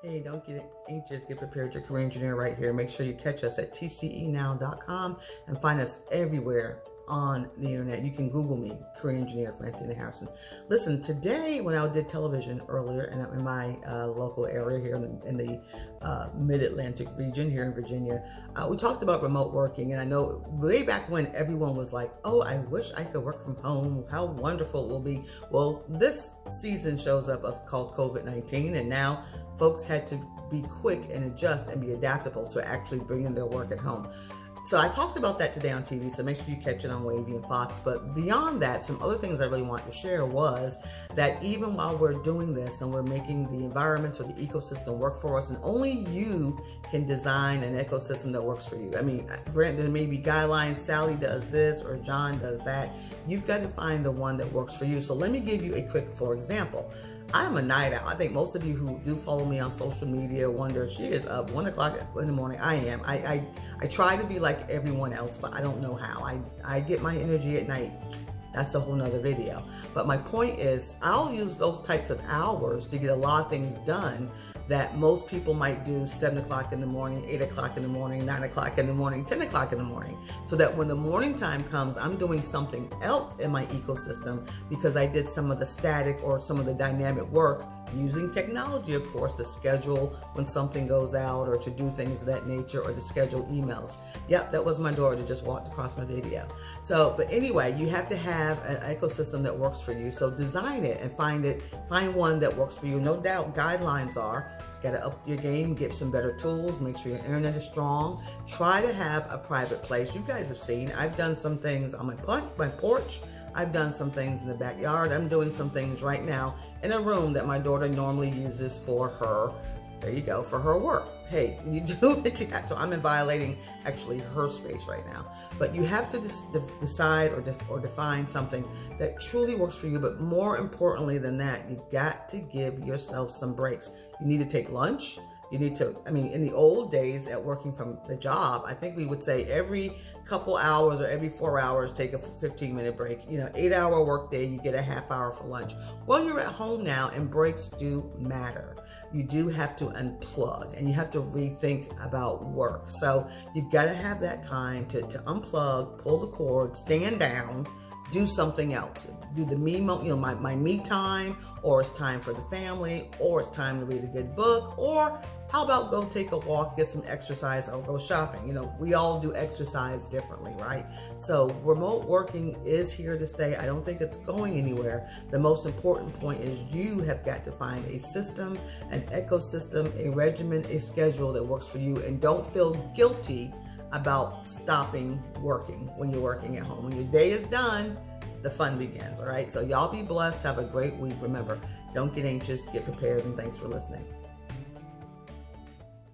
Hey, don't get anxious. Get prepared. Your career engineer right here. Make sure you catch us at tcenow.com and find us everywhere on the internet. You can Google me, career engineer Francina Harrison. Listen, today when I did television earlier in my local area here in the mid-Atlantic region here in Virginia, we talked about remote working. And I know way back when everyone was like, oh, I wish I could work from home. How wonderful it will be. Well, this season shows up called COVID-19, and now folks had to be quick and adjust and be adaptable to actually bringing their work at home. So I talked about that today on TV, so make sure you catch it on Wavy and Fox. But beyond that, some other things I really want to share was that even while we're doing this and we're making the environments or the ecosystem work for us, and only you can design an ecosystem that works for you. I mean, granted, there may be guidelines, Sally does this or John does that. You've got to find the one that works for you. So let me give you a quick, for example. I'm a night owl. I think most of you who do follow me on social media wonder, she is up 1 o'clock in the morning. I am. I try to be like everyone else, but I don't know how. I get my energy at night. That's a whole nother video. But my point is, I'll use those types of hours to get a lot of things done that most people might do 7 o'clock in the morning, 8 o'clock in the morning, 9 o'clock in the morning, 10 o'clock in the morning. So that when the morning time comes, I'm doing something else in my ecosystem because I did some of the static or some of the dynamic work using technology, of course, to schedule when something goes out or to do things of that nature or to schedule emails. Yep, that was my daughter that just walked across my video. So, but anyway, you have to have an ecosystem that works for you. So design it and find one that works for you. No doubt guidelines are, you gotta up your game, get some better tools, make sure your internet is strong. Try to have a private place. You guys have seen, I've done some things on my porch. I've done some things in the backyard. I'm doing some things right now in a room that my daughter normally uses for her, there you go, for her work. Hey, you do what you have to. I'm violating actually her space right now. But you have to decide or define something that truly works for you. But more importantly than that, you've got to give yourself some breaks. You need to take lunch. You need to, I mean, in the old days at working from the job, I think we would say every couple hours or every 4 hours, take a 15-minute break. 8-hour workday, you get a half hour for lunch. Well, you're at home now and breaks do matter. You do have to unplug and you have to rethink about work. So you've got to have that time to unplug, pull the cord, stand down, do something else. Do the me, my me time, or it's time for the family, or it's time to read a good book, or how about go take a walk, get some exercise, or go shopping. We all do exercise differently, right? So remote working is here to stay. I don't think it's going anywhere. The most important point is you have got to find a system, an ecosystem, a regimen, a schedule that works for you, and don't feel guilty about stopping working when you're working at home. When your day is done, the fun begins, all right? So y'all be blessed. Have a great week. Remember, don't get anxious, get prepared, and thanks for listening.